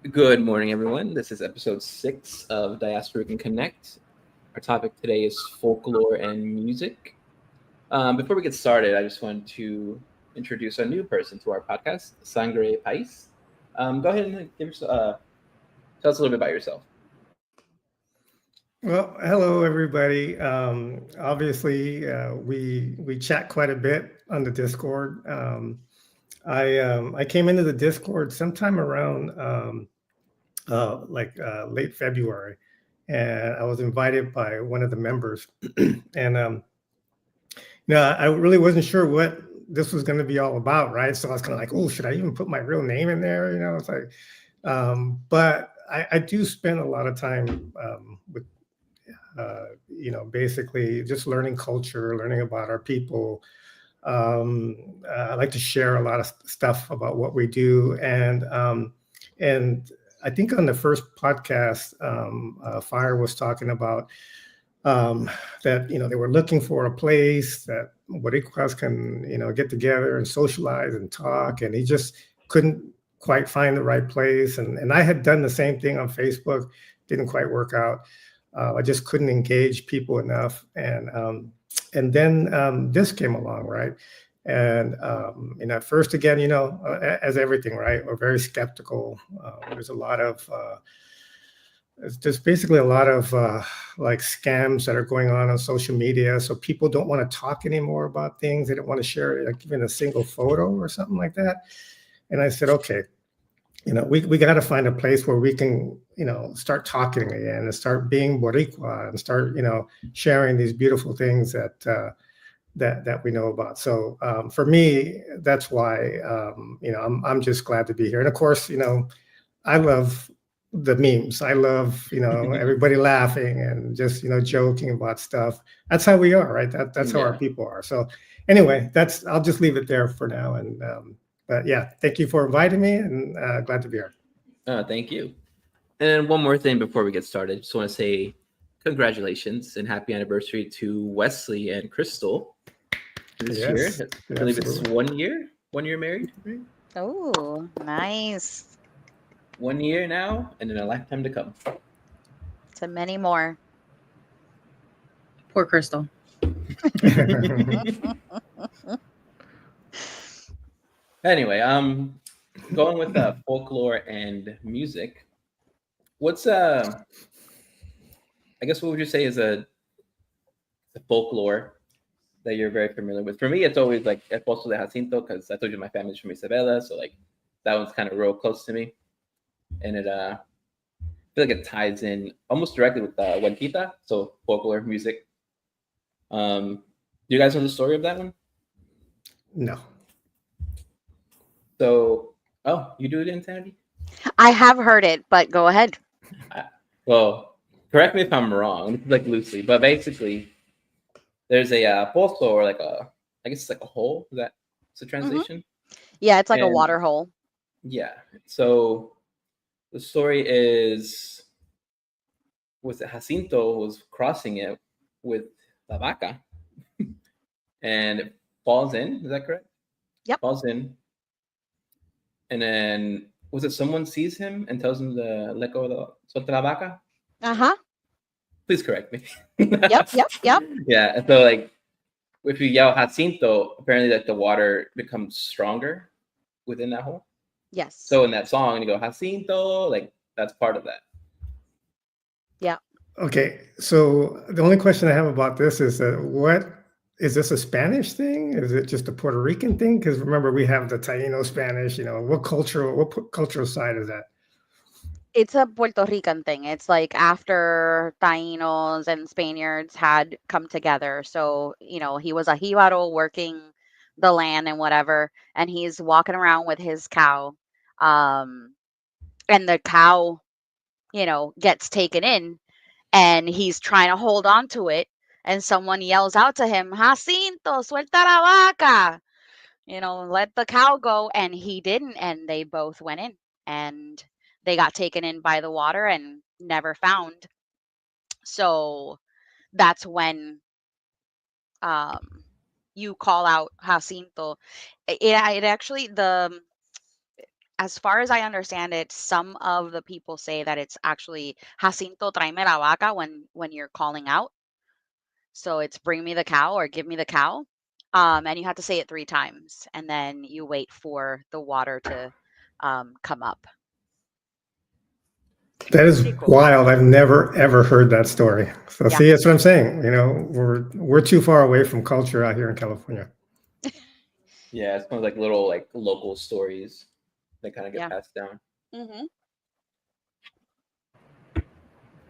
Good morning, everyone. This is episode 6 of Diasporican Connect. Our topic today is folklore and music. Before we get started, I just want to introduce a new person to our podcast, Sangre Pais. Go ahead and tell us a little bit about yourself. Well, hello everybody. Obviously, we chat quite a bit on the Discord. I came into the Discord sometime around late February, and I was invited by one of the members, and I really wasn't sure what this was going to be all about, right? So I was kind of like, oh, should I even put my real name in there? It's like, but I do spend a lot of time with basically just learning culture, learning about our people. I like to share a lot of stuff about what we do, and I think on the first podcast, Fire was talking about that they were looking for a place that Boricuas can get together and socialize and talk, and he just couldn't quite find the right place. And I had done the same thing on Facebook, didn't quite work out. I just couldn't engage people enough, and then this came along, right? And at first, again, as everything, right, we're very skeptical. There's a lot of there's basically a lot of like scams that are going on social media. So people don't want to talk anymore about things. They don't want to share like even a single photo or something like that. And I said, okay, we got to find a place where we can, start talking again and start being Boricua and start, sharing these beautiful things that we know about. So for me, that's why, I'm just glad to be here. And of course, I love the memes. I love, everybody laughing and just, joking about stuff. That's how we are, right? That's how our Yeah. people are. So anyway, I'll just leave it there for now. And but yeah, thank you for inviting me, and glad to be here. Thank you. And then one more thing before we get started. Just want to say congratulations and happy anniversary to Wesley and Crystal this year. Yes, I believe it's absolutely. 1 year. 1 year married. Oh, nice. One year now, and then a lifetime to come. To many more. Poor Crystal. Anyway, going with folklore and music. What's I guess what would you say is a folklore that you're very familiar with? For me, it's always like El Pozo de Jacinto because I told you my family's from Isabela, so like that one's kind of real close to me, and I feel like it ties in almost directly with Huentita, so folklore music. Do you guys know the story of that one? No. So, oh, you do it, Insanity? I have heard it, but go ahead. I, well, correct me if I'm wrong, like loosely, but basically, there's a pozo or like I guess it's like a hole. Is that it's a Hmm. translation? Yeah, it's like a And water hole. yeah, so the story is was that Jacinto was crossing it with La Vaca and it falls in. Is that correct? Yep. Falls in, and then was it someone sees him and tells him to let go of the suelta la vaca? Uh-huh. Please correct me. Yep, yep, yep. Yeah, and so like if you yell Jacinto, apparently like the water becomes stronger within that hole. Yes. So in that song, you go Jacinto, like that's part of that. Yeah. Okay, so the only question I have about this is that what is this a Spanish thing? Is it just a Puerto Rican thing? Because remember, we have the Taino Spanish. What cultural side is that? It's a Puerto Rican thing. It's like after Tainos and Spaniards had come together. So, he was a Jibaro working the land and whatever, and he's walking around with his cow. Um, and the cow, gets taken in and he's trying to hold on to it, and someone yells out to him, Jacinto, suelta la vaca, let the cow go, and he didn't, and they both went in, and they got taken in by the water and never found. So that's when um you call out Jacinto. It actually, as far as I understand it, some of the people say that it's actually Jacinto tráeme la vaca when you're calling out. So it's bring me the cow or give me the cow. And you have to say it 3 times, and then you wait for the water to come up. That is Pretty cool. wild. I've never ever heard that story. So Yeah. see, that's what I'm saying. We're too far away from culture out here in California. Yeah, it's kind of like little like local stories that kind of get Yeah. passed down. Mm-hmm.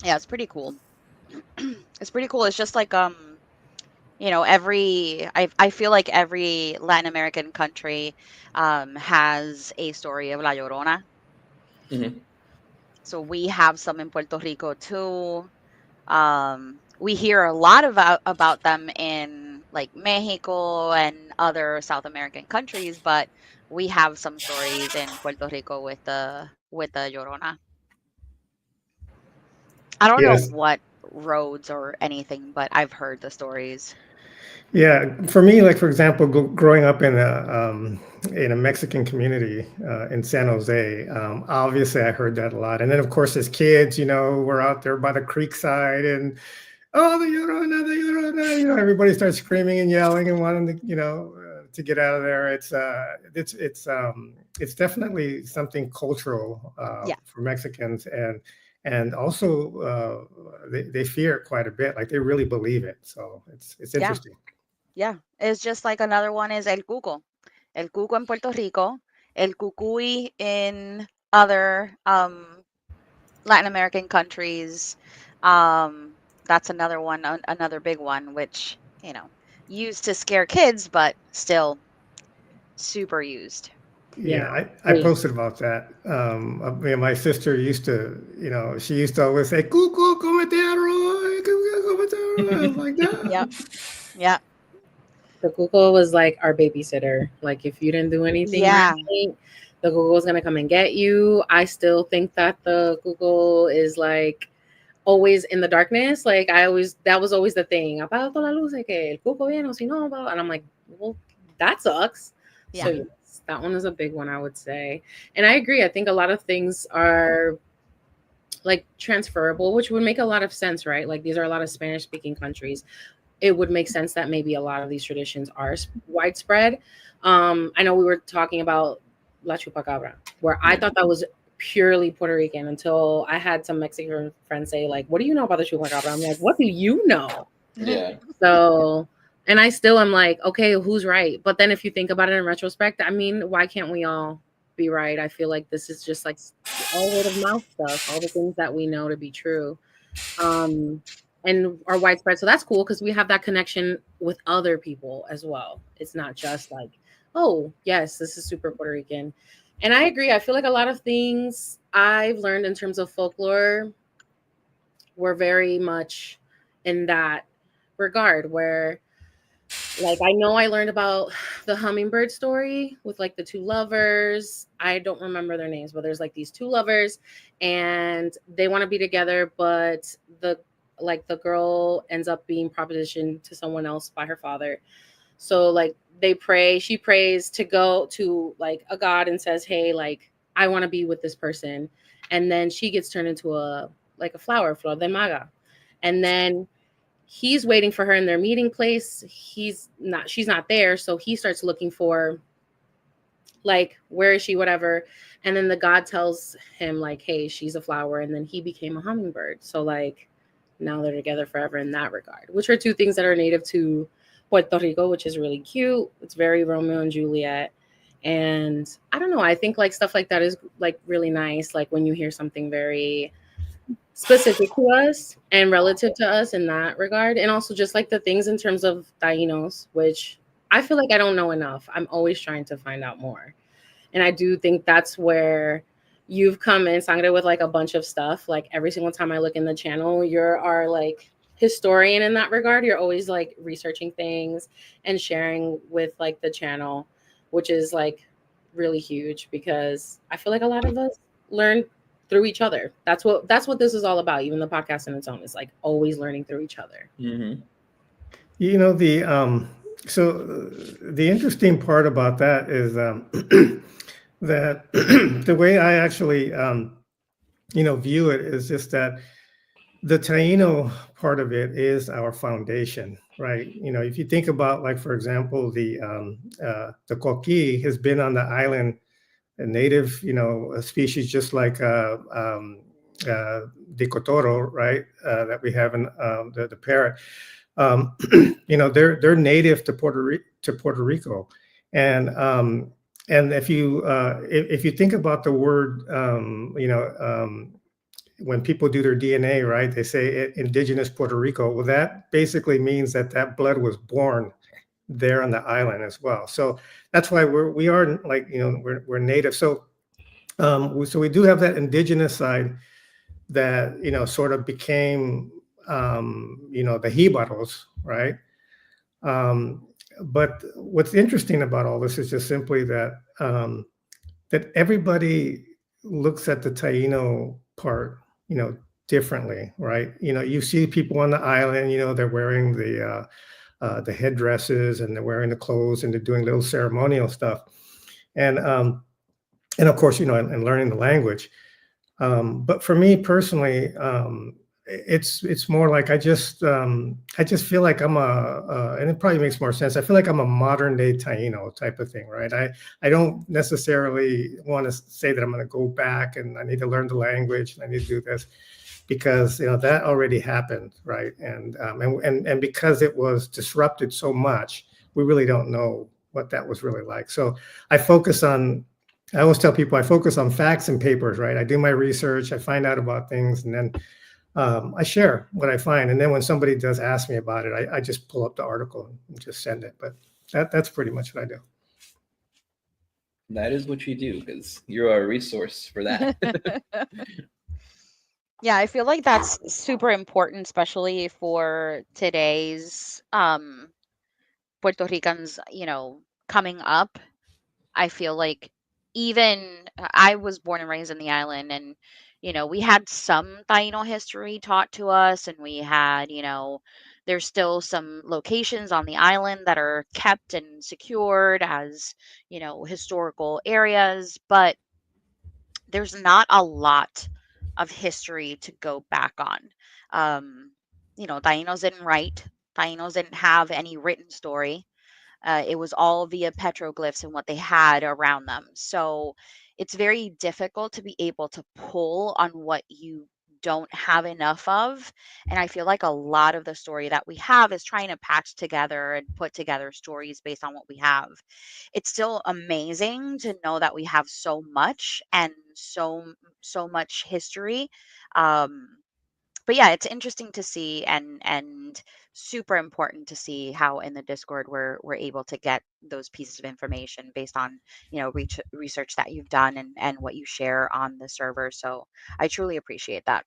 Yeah, it's pretty cool. It's pretty cool. It's just like I feel like every Latin American country has a story of La Llorona. Mm-hmm. So we have some in Puerto Rico too. We hear a lot about them in like Mexico and other South American countries, but we have some stories in Puerto Rico with the Llorona. I don't know Yes. what roads or anything, but I've heard the stories. Yeah, for me, like for example, growing up in a Mexican community in San Jose, obviously I heard that a lot. And then, of course, as kids, we're out there by the creek side, and oh, the Llorona, the Llorona, everybody starts screaming and yelling and wanting to get out of there. It's definitely something cultural Yeah. for Mexicans, and also they fear it quite a bit. Like they really believe it. So it's Yeah. interesting. Yeah. It's just like another one is El Cuco. El Cuco in Puerto Rico, El Cucuy in other Latin American countries. That's another one, another big one, which, used to scare kids, but still super used. Yeah, Yeah. I posted about that. My sister used to, she used to always say, "Cuckoo, comete arroz, cuckoo, comete arroz." I was like, Yep. "No." Yeah. The Google was like our babysitter. Like if you didn't do anything Yeah. right, the Google was gonna come and get you. I still think that the Google is like always in the darkness. Like that was always the thing. Apaga toda la luz, que el Cuco viene, o si no, and I'm like, well, that sucks. Yeah. So yes, that one is a big one, I would say. And I agree. I think a lot of things are like transferable, which would make a lot of sense, right? Like these are a lot of Spanish speaking countries. It would make sense that maybe a lot of these traditions are widespread. I know we were talking about La Chupacabra, where I thought that was purely Puerto Rican until I had some Mexican friends say, like, what do you know about the Chupacabra? I'm like, what do you know? Yeah. So, and I still am like, okay, who's right? But then if you think about it in retrospect, I mean, why can't we all be right? I feel like this is just like all word of mouth stuff, all the things that we know to be true. And are widespread. So that's cool because we have that connection with other people as well. It's not just like, oh, yes, this is super Puerto Rican. And I agree. I feel like a lot of things I've learned in terms of folklore were very much in that regard where like I know I learned about the hummingbird story with like the two lovers. I don't remember their names, but there's like these two lovers and they want to be together, but the girl ends up being propositioned to someone else by her father. So like she prays to go to like a god and says, hey, like I want to be with this person. And then she gets turned into a flower, flor de maga. And then he's waiting for her in their meeting place. She's not there. So he starts looking for like, where is she? Whatever. And then the god tells him like, hey, she's a flower. And then he became a hummingbird. So like now they're together forever in that regard, which are two things that are native to Puerto Rico, which is really cute. It's very Romeo and Juliet. And I don't know. I think like stuff like that is like really nice. Like when you hear something very specific to us and relative to us in that regard. And also just like the things in terms of Tainos, which I feel like I don't know enough. I'm always trying to find out more. And I do think that's where you've come in, Sangre, with like a bunch of stuff. Like every single time I look in the channel, you're our like historian in that regard. You're always like researching things and sharing with like the channel, which is like really huge because I feel like a lot of us learn through each other. That's what this is all about. Even the podcast in its own is like always learning through each other. Mm-hmm. So the interesting part about that is that the way I actually, view it is just that the Taino part of it is our foundation, right? If you think about, like, for example, the coqui has been on the island, a native, a species just like the cotoro, right? That we have in the parrot. They're native to Puerto Rico, and if you think about the word, when people do their DNA, right, they say indigenous Puerto Rico. Well, that basically means that blood was born there on the island as well. So that's why we are like, we're native. So we do have that indigenous side that, sort of became, the Jibaros, right? But what's interesting about all this is just simply that that everybody looks at the Taino part, differently, right? You see people on the island, they're wearing the headdresses and they're wearing the clothes and they're doing little ceremonial stuff, and of course, and learning the language. But for me personally, it's more like I just feel like I'm and it probably makes more sense. I feel like I'm a modern day Taino type of thing, right? I don't necessarily want to say that I'm going to go back and I need to learn the language and I need to do this, because that already happened, right? And because it was disrupted so much, we really don't know what that was really like. So I always tell people I focus on facts and papers, right? I do my research, I find out about things, and then I share what I find. And then when somebody does ask me about it, I just pull up the article and just send it. But that's pretty much what I do. That is what you do, because you're a resource for that. Yeah, I feel like that's super important, especially for today's Puerto Ricans, coming up. I feel like even I was born and raised in the island, and we had some Taino history taught to us, and we had, there's still some locations on the island that are kept and secured as, historical areas, but there's not a lot of history to go back on. Tainos didn't write. Tainos didn't have any written story. It was all via petroglyphs and what they had around them. So it's very difficult to be able to pull on what you don't have enough of. And I feel like a lot of the story that we have is trying to patch together and put together stories based on what we have. It's still amazing to know that we have so much and so much history. Um, but yeah, it's interesting to see and super important to see how in the Discord we're able to get those pieces of information based on research that you've done and what you share on the server. So I truly appreciate that.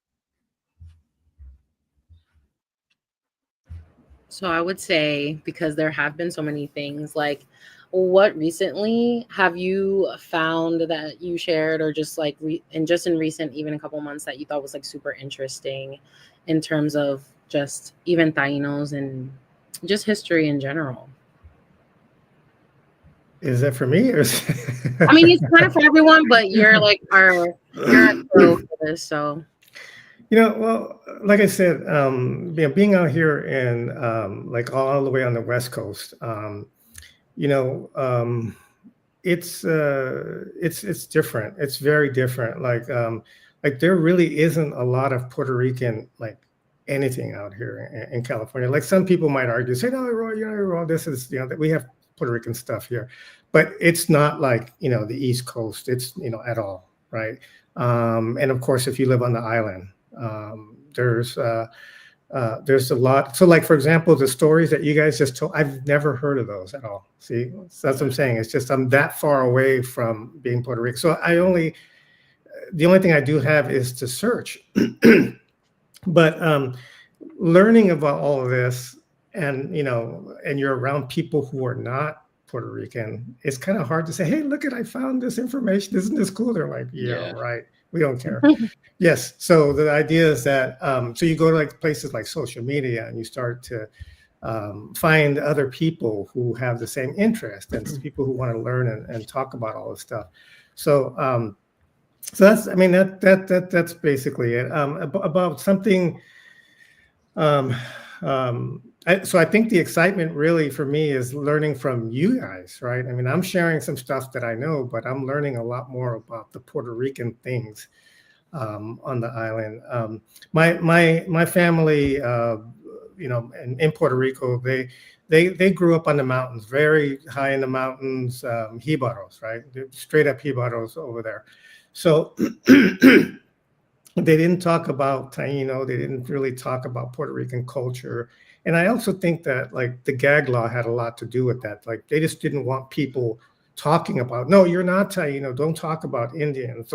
So I would say, because there have been so many things, like, what recently have you found that you shared, or just like in recent, even a couple months, that you thought was like super interesting in terms of just even Tainos and just history in general? Is that for me? Or I mean, it's kind of for everyone, but you're like you're a pro for this, so. Well, like I said, being out here in like all the way on the West Coast, it's different. It's very different. Like there really isn't a lot of Puerto Rican like anything out here in California. Like some people might argue, say, no, you're wrong. This is that we have Puerto Rican stuff here, but it's not like the East Coast. It's at all, right? And of course, if you live on the island. There's a lot. So like, for example, the stories that you guys just told, I've never heard of those at all. See, so that's what I'm saying. It's just, I'm that far away from being Puerto Rican. So the only thing I do have is to search, but learning about all of this and you're around people who are not Puerto Rican, it's kind of hard to say, hey, look I found this information. Isn't this cool? They're like, yeah. Right. We don't care. Yes. So the idea is that, so you go to like places like social media and you start to find other people who have the same interest and people who want to learn and talk about all this stuff. So that's, I mean, that's basically it. About something. So I think the excitement really for me is learning from you guys, right? I mean, I'm sharing some stuff that I know, but I'm learning a lot more about the Puerto Rican things on the island. My family, in Puerto Rico, they grew up on the mountains, very high in the mountains, jibaros, right? They're straight up jibaros over there. So they didn't talk about Taino. They didn't really talk about Puerto Rican culture. And I also think that like the gag law had a lot to do with that. Like they just didn't want people talking about, no, you're not Taino. Don't talk about Indians.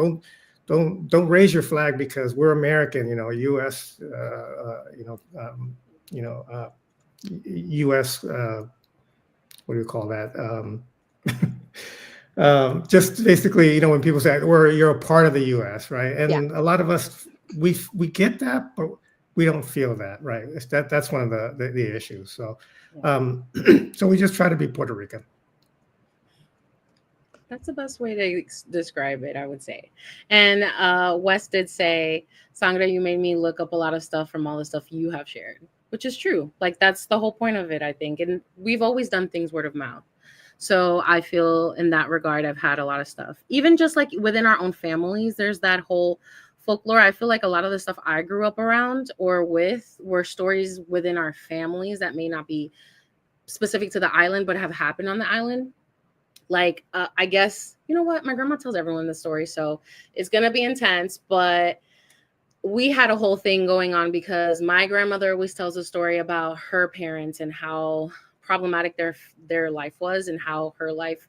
Don't raise your flag because we're American. U.S. U.S. What do you call that? Just basically, when people say you're a part of the U.S., right? And a lot of us, we get that, but we don't feel that, right? That's one of the issues. So, so we just try to be Puerto Rican. That's the best way to describe it, I would say. And Wes did say, Sangra, you made me look up a lot of stuff from all the stuff you have shared, which is true. Like that's the whole point of it, I think. And we've always done things word of mouth. So I feel in that regard, I've had a lot of stuff, even just like within our own families, there's that whole folklore. I feel like a lot of the stuff I grew up around or with were stories within our families that may not be specific to the island, but have happened on the island. Like, I guess, you know what? My grandma tells everyone this story, so it's going to be intense, but we had a whole thing going on because my grandmother always tells a story about her parents and how problematic their life was and how her life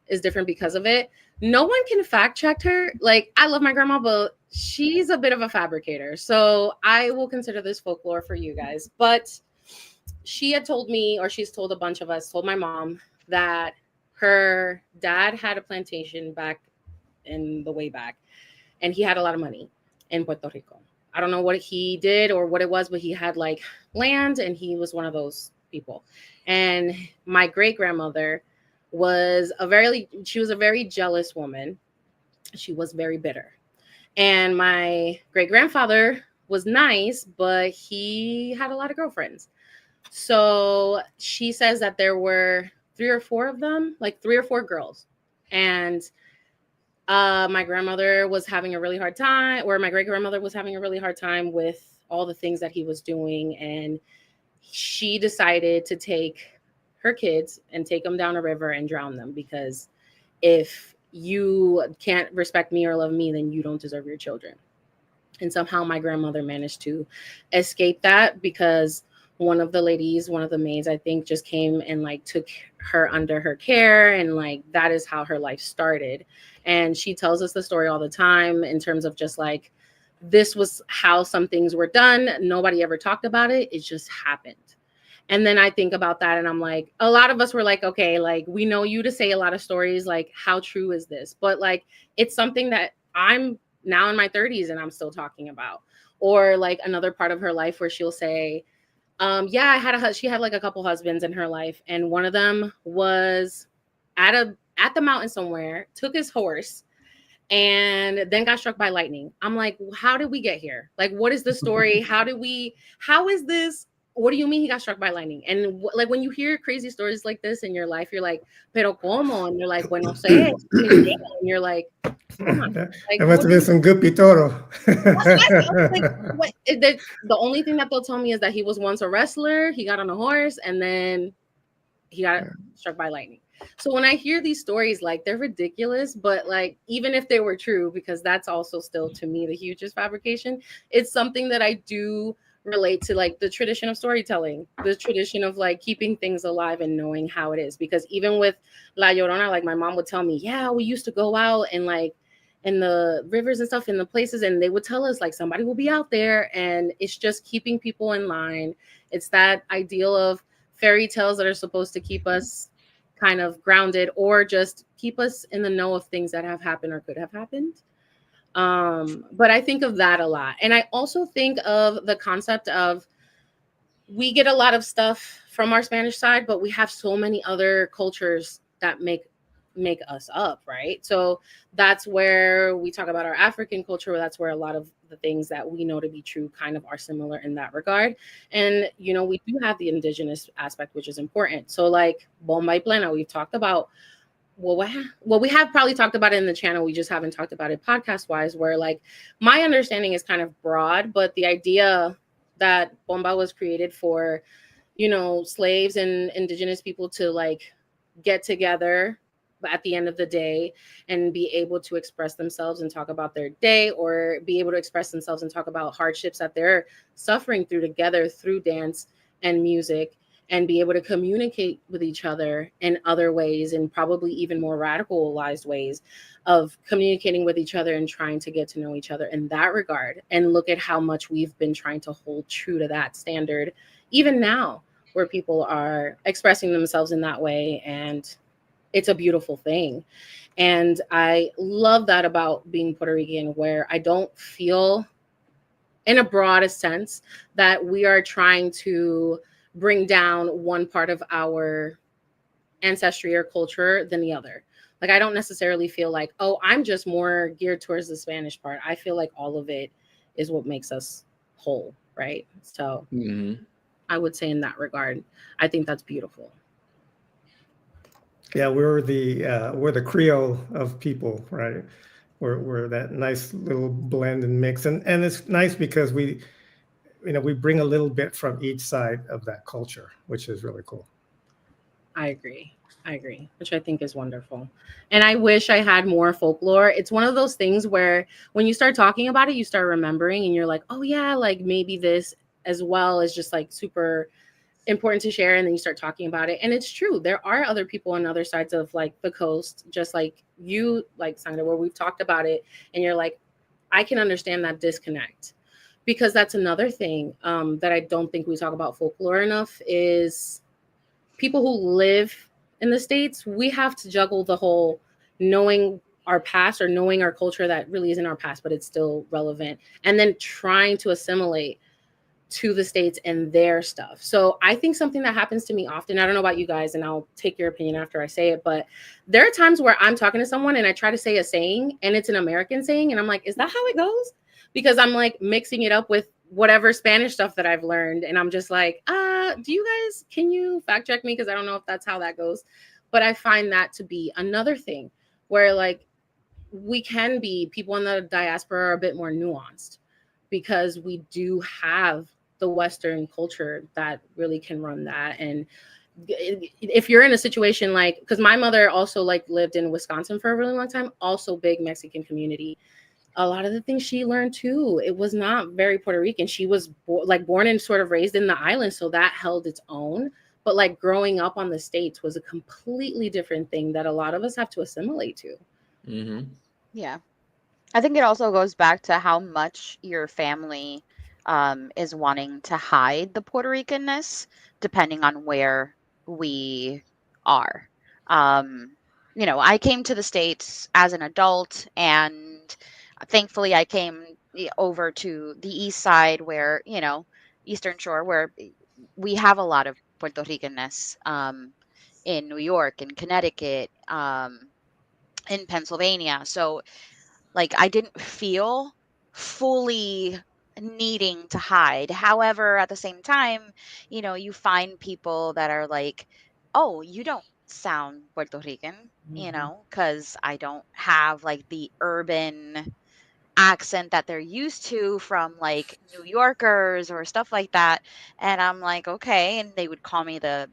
is different because of it. No one can fact check her. Like, I love my grandma, but she's a bit of a fabricator. So I will consider this folklore for you guys. But she had told me, or she's told a bunch of us, told my mom that her dad had a plantation back in the way back, and he had a lot of money in Puerto Rico. I don't know what he did or what it was, but he had like land, and he was one of those people. And my great grandmother was a very jealous woman. She was very bitter. And my great grandfather was nice, but he had a lot of girlfriends. So she says that there were 3 or 4 of them, like 3 or 4 girls. And my grandmother was having a really hard time, or my great grandmother was having a really hard time with all the things that he was doing. And she decided to take her kids and take them down a river and drown them, because if you can't respect me or love me, then you don't deserve your children. And somehow my grandmother managed to escape that, because one of the maids, I think, just came and like took her under her care. And like, that is how her life started. And she tells us the story all the time in terms of just like, this was how some things were done. Nobody ever talked about it. It just happened. And then I think about that and I'm like, a lot of us were like, okay, like we know you to say a lot of stories, like how true is this? But like, it's something that I'm now in my 30s and I'm still talking about. Or like another part of her life where she'll say, she had like a couple husbands in her life, and one of them was at the mountain somewhere, took his horse, and then got struck by lightning. I'm like, how did we get here? Like, what is the story? How is this? What do you mean he got struck by lightning? And like when you hear crazy stories like this in your life, you're like, pero como? And you're like, bueno, sé. And you're like, that must have been some good pitoro. The only thing that they'll tell me is that he was once a wrestler. He got on a horse and then he got struck by lightning. So when I hear these stories, like they're ridiculous, but like even if they were true, because that's also still to me the hugest fabrication, it's something that I do relate to, like the tradition of storytelling, the tradition of like keeping things alive and knowing how it is. Because even with La Llorona, like my mom would tell me, yeah, we used to go out and like in the rivers and stuff in the places, and they would tell us like somebody will be out there, and it's just keeping people in line. It's that ideal of fairy tales that are supposed to keep us kind of grounded or just keep us in the know of things that have happened or could have happened. But I think of that a lot. And I also think of the concept of, we get a lot of stuff from our Spanish side, but we have so many other cultures that make make us up, right? So that's where we talk about our African culture. That's where a lot of the things that we know to be true kind of are similar in that regard. And, you know, we do have the indigenous aspect, which is important. So like Bomba y Plena, we've talked about, well, we have probably talked about it in the channel. We just haven't talked about it podcast wise, where like my understanding is kind of broad, but the idea that Bomba was created for, you know, slaves and indigenous people to like get together at the end of the day and be able to express themselves and talk about their day, or be able to express themselves and talk about hardships that they're suffering through together through dance and music, and be able to communicate with each other in other ways, and probably even more radicalized ways of communicating with each other and trying to get to know each other in that regard. And look at how much we've been trying to hold true to that standard, even now, where people are expressing themselves in that way. And it's a beautiful thing. And I love that about being Puerto Rican, where I don't feel, in a broadest sense, that we are trying to bring down one part of our ancestry or culture than the other. Like, I don't necessarily feel like, oh, I'm just more geared towards the Spanish part. I feel like all of it is what makes us whole, right? So I would say in that regard, I think that's beautiful. Yeah, we're the Creole of people, right? We're that nice little blend and mix, and it's nice because we bring a little bit from each side of that culture, which is really cool. I agree, which I think is wonderful. And I wish I had more folklore. It's one of those things where when you start talking about it, you start remembering, and you're like, oh yeah, like maybe this as well is just like super important to share. And then you start talking about it, and it's true, there are other people on other sides of like the coast, just like you, like Sandra, where we've talked about it, and you're like, I can understand that disconnect. Because that's another thing that I don't think we talk about folklore enough, is people who live in the States, we have to juggle the whole knowing our past, or knowing our culture that really isn't our past, but it's still relevant, and then trying to assimilate to the States and their stuff. So I think something that happens to me often, I don't know about you guys, and I'll take your opinion after I say it, but there are times where I'm talking to someone and I try to say a saying and it's an American saying, and I'm like, is that how it goes? Because I'm like mixing it up with whatever Spanish stuff that I've learned, and I'm just like, do you guys, can you fact check me? Because I don't know if that's how that goes. But I find that to be another thing where like we can be, people in the diaspora are a bit more nuanced, because we do have the Western culture that really can run that. And if you're in a situation like, because my mother also like lived in Wisconsin for a really long time, also big Mexican community, a lot of the things she learned too, it was not very Puerto Rican. She was born and sort of raised in the island, so that held its own. But like growing up on the States was a completely different thing that a lot of us have to assimilate to. Yeah. I think it also goes back to how much your family is wanting to hide the Puerto Ricanness, depending on where we are. I came to the States as an adult, and thankfully I came over to the East Side, where, Eastern Shore, where we have a lot of Puerto Ricanness, in New York, in Connecticut, in Pennsylvania. So, like, I didn't feel fully needing to hide. However, at the same time, you find people that are like, oh, you don't sound Puerto Rican, because I don't have like the urban accent that they're used to from like New Yorkers or stuff like that. And I'm like, okay. And they would call me the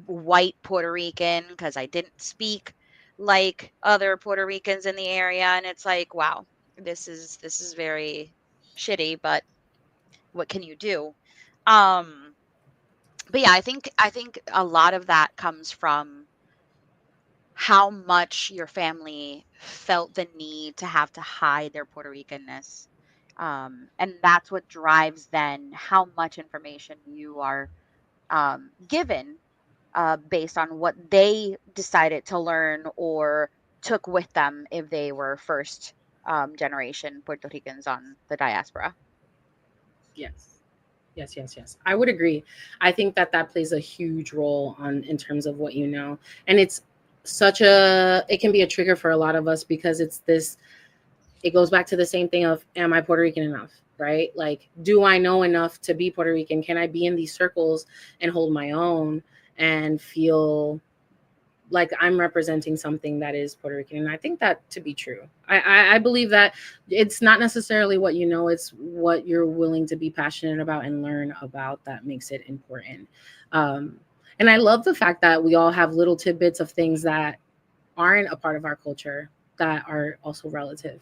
white Puerto Rican because I didn't speak like other Puerto Ricans in the area. And it's like, wow, this is very shitty, but what can you do? Um, but yeah, I think a lot of that comes from how much your family felt the need to have to hide their Puerto Ricanness. And that's what drives then how much information you are given, based on what they decided to learn or took with them if they were first generation Puerto Ricans on the diaspora. Yes. I would agree. I think that plays a huge role in terms of what you know. And it's it can be a trigger for a lot of us because it goes back to the same thing of, am I Puerto Rican enough? Right? Like, do I know enough to be Puerto Rican? Can I be in these circles and hold my own and feel like I'm representing something that is Puerto Rican? And I think that to be true. I believe that it's not necessarily what you know, it's what you're willing to be passionate about and learn about that makes it important. And I love the fact that we all have little tidbits of things that aren't a part of our culture that are also relative.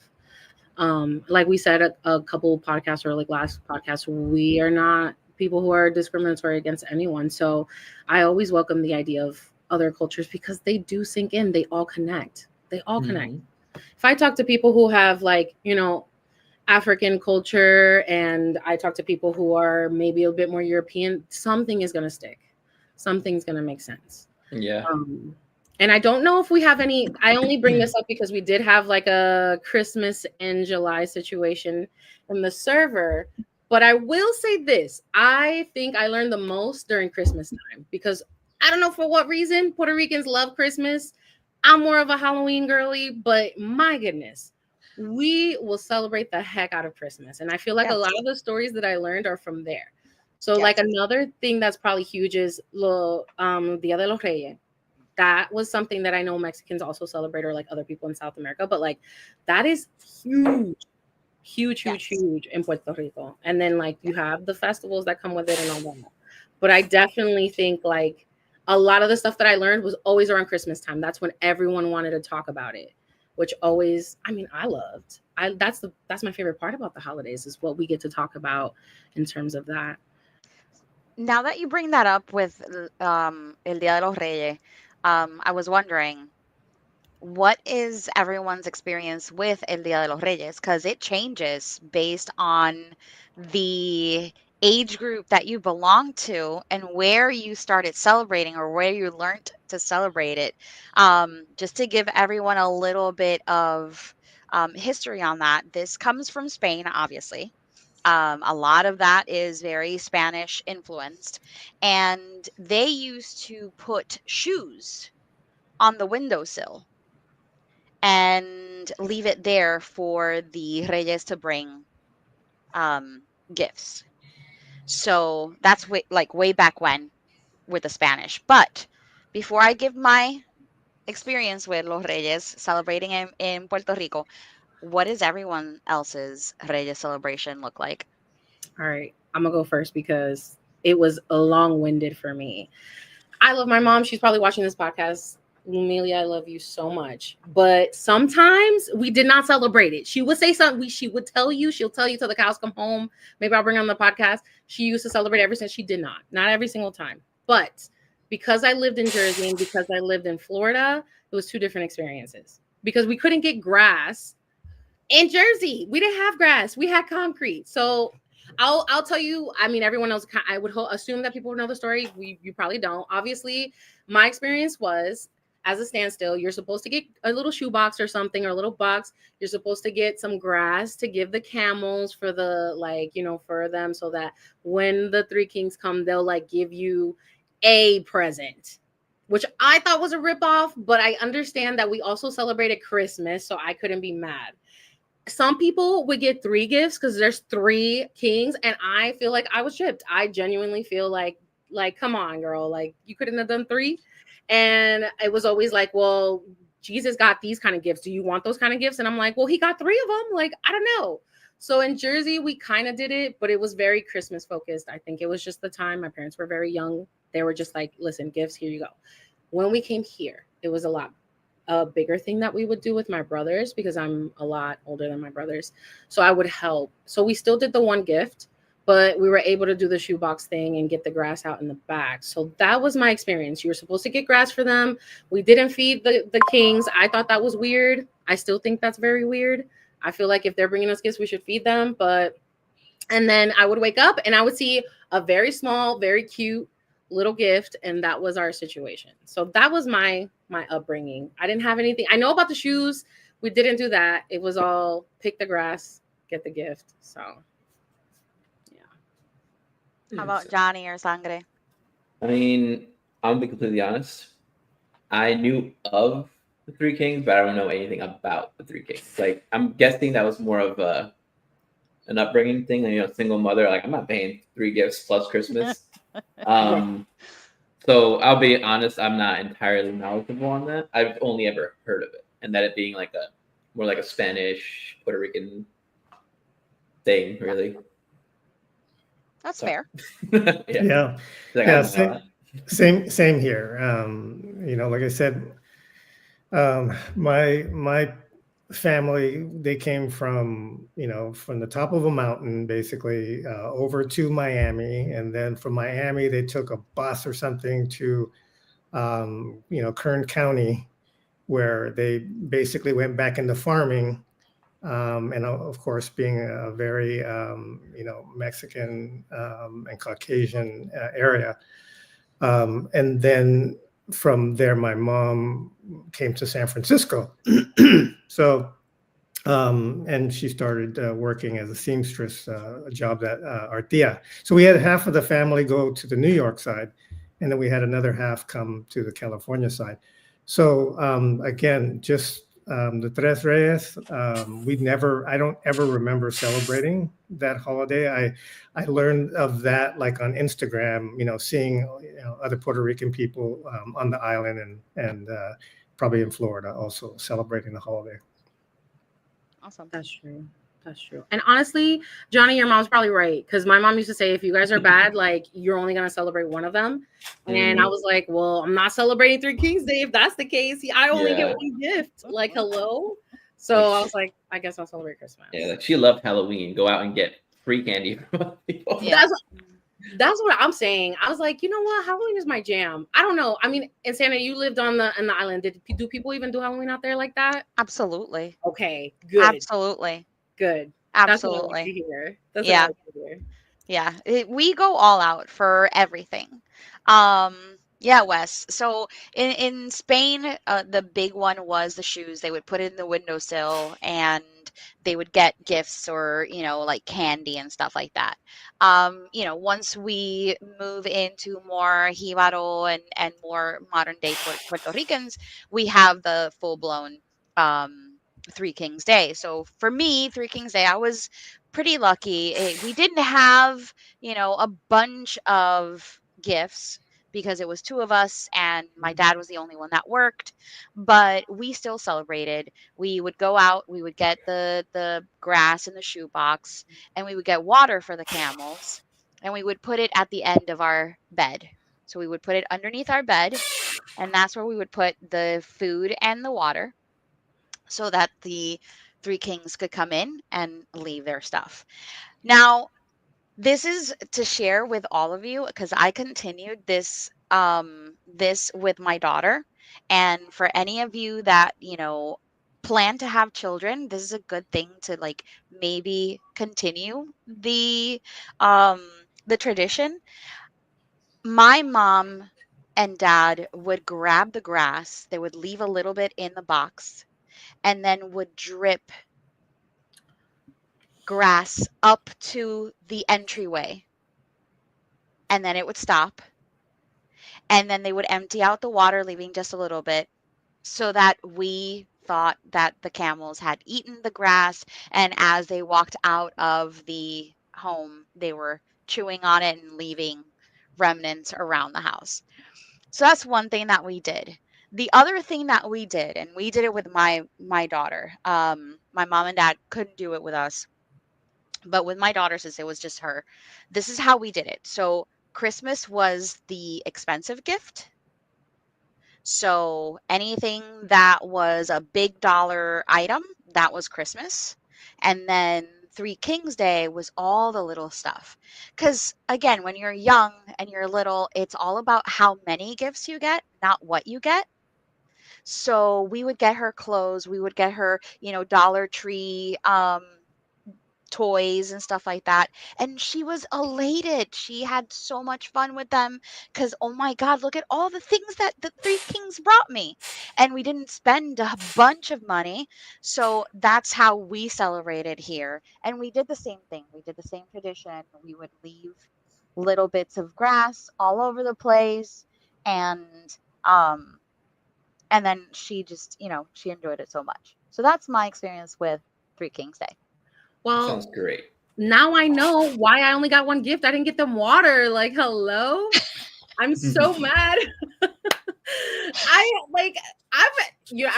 Like we said a couple podcasts or like last podcast, we are not people who are discriminatory against anyone. So I always welcome the idea of other cultures because they do sink in. They all connect. Connect. If I talk to people who have like, African culture and I talk to people who are maybe a bit more European, something is going to stick. Something's going to make sense. Yeah. And I don't know if we have any, I only bring this up because we did have like a Christmas in July situation in the server. But I will say this. I think I learned the most during Christmas time because I don't know for what reason Puerto Ricans love Christmas. I'm more of a Halloween girly, but my goodness, we will celebrate the heck out of Christmas. And I feel like a lot of the stories that I learned are from there. So like another thing that's probably huge is Dia de los Reyes. That was something that I know Mexicans also celebrate, or like other people in South America, but like that is huge in Puerto Rico. And then like you have the festivals that come with it and all that. But I definitely think like a lot of the stuff that I learned was always around Christmas time. That's when everyone wanted to talk about it, which always, I mean, I loved. That's my favorite part about the holidays is what we get to talk about in terms of that. Now that you bring that up with El Dia de los Reyes, I was wondering, what is everyone's experience with El Dia de los Reyes? Because it changes based on the age group that you belong to and where you started celebrating or where you learned to celebrate it. Just to give everyone a little bit of history on that, this comes from Spain, obviously. A lot of that is very Spanish influenced, and they used to put shoes on the windowsill and leave it there for the Reyes to bring gifts. So that's way back when with the Spanish. But before I give my experience with Los Reyes celebrating in Puerto Rico, what does everyone else's Reyes celebration look like? All right, I'm gonna go first because it was long-winded for me. I love my mom. She's probably watching this podcast. Amelia, I love you so much. But sometimes we did not celebrate it. She would say something. She'll tell you till the cows come home. Maybe I'll bring her on the podcast. She used to celebrate every since she did not every single time. But because I lived in Jersey and because I lived in Florida, it was two different experiences. Because we couldn't get grass in Jersey. We didn't have grass. We had concrete. So I'll tell you, I mean, everyone knows, I would assume that people would know the story. You probably don't. Obviously, my experience was as a standstill, you're supposed to get a little shoebox or something, or a little box. You're supposed to get some grass to give the camels for the, for them, so that when the three kings come, they'll give you a present, which I thought was a ripoff, but I understand that we also celebrated Christmas, so I couldn't be mad. Some people would get 3 gifts because there's 3 kings, and I feel like I was chipped. I genuinely feel like come on, girl, you couldn't have done 3. And it was always well, Jesus got these kind of gifts. Do you want those kind of gifts? And I'm like, well, he got 3 of them. I don't know. So in Jersey, we kind of did it, but it was very Christmas focused. I think it was just the time. My parents were very young. They were just listen, gifts, here you go. When we came here, it was a bigger thing that we would do with my brothers because I'm a lot older than my brothers. So I would help. So we still did the 1 gift, but we were able to do the shoebox thing and get the grass out in the back. So that was my experience. You were supposed to get grass for them. We didn't feed the kings. I thought that was weird. I still think that's very weird. I feel like if they're bringing us gifts, we should feed them. And then I would wake up and I would see a very small, very cute little gift, and that was our situation. So that was my upbringing. I didn't have anything. I know about the shoes. We didn't do that. It was all pick the grass, get the gift. So How about Johnny or Sangre? I mean, I'm gonna be completely honest. I knew of the Three Kings, but I don't know anything about the Three Kings. Like, I'm guessing that was more of an upbringing thing. And, single mother, like, I'm not paying 3 gifts plus Christmas. So I'll be honest, I'm not entirely knowledgeable on that. I've only ever heard of it, and that it being like more like a Spanish, Puerto Rican thing, really. That's So, fair. Yeah. Like, Yeah. I don't know Same here. Like I said, my family, they came from from the top of a mountain basically over to Miami, and then from Miami they took a bus or something to Kern County, where they basically went back into farming, and of course being a very Mexican and Caucasian area, and then from there my mom came to San Francisco. So and she started working as a seamstress, a job that Artia. So we had half of the family go to the New York side, and then we had another half come to the California side. So again, just the Tres Reyes, I don't ever remember celebrating that holiday. I learned of that like on Instagram, seeing other Puerto Rican people on the island and probably in Florida also celebrating the holiday. Awesome. That's true. That's true. And honestly, Johnny, your mom's probably right. Because my mom used to say, if you guys are bad, like, you're only going to celebrate one of them. And I was like, well, I'm not celebrating Three Kings Day if that's the case. I only get one gift. Like, hello? So I was like, I guess I'll celebrate Christmas. Yeah, like, she loved Halloween. Go out and get free candy from other people. Yeah. That's what I'm saying. I was like, you know what? Halloween is my jam. I don't know. I mean, in Santa, you lived on the island. Do people even do Halloween out there like that? Absolutely. Okay, good. Absolutely. Good. Absolutely. That's what I like to hear. Yeah. We go all out for everything. Yeah, Wes. So in Spain, the big one was the shoes. They would put it in the windowsill and they would get gifts or, like candy and stuff like that. Once we move into more Jibaro and more modern day Puerto Ricans, we have the full blown Three Kings Day. So for me, Three Kings Day, I was pretty lucky. We didn't have, a bunch of gifts because it was two of us and my dad was the only one that worked, but we still celebrated. We would go out, we would get the grass in the shoebox, and we would get water for the camels, and we would put it at the end of our bed. So we would put it underneath our bed, and that's where we would put the food and the water so that the three kings could come in and leave their stuff. Now, this is to share with all of you because I continued this with my daughter, and for any of you that plan to have children, this is a good thing to like maybe continue um the tradition. My mom and dad would grab the grass, they would leave a little bit in the box, and then would drip grass up to the entryway, and then it would stop, and then they would empty out the water, leaving just a little bit, so that we thought that the camels had eaten the grass, and as they walked out of the home they were chewing on it and leaving remnants around the house. So that's one thing that we did. The other thing that we did, and we did it with my daughter, my mom and dad couldn't do it with us, but with my daughter, since it was just her, this is how we did it. So Christmas was the expensive gift. So anything that was a big dollar item, that was Christmas. And then Three Kings Day was all the little stuff. Because again, when you're young and you're little, it's all about how many gifts you get, not what you get. So we would get her clothes, we would get her, Dollar Tree toys and stuff like that. And she was elated. She had so much fun with them because, oh my God, look at all the things that the Three Kings brought me. And we didn't spend a bunch of money. So that's how we celebrated here. And we did the same thing. We did the same tradition. We would leave little bits of grass all over the place. And, um, And then she just, she enjoyed it so much. So that's my experience with Three Kings Day. Well, sounds great. Now I know why I only got one gift. I didn't get them water. Like, hello? I'm so mad.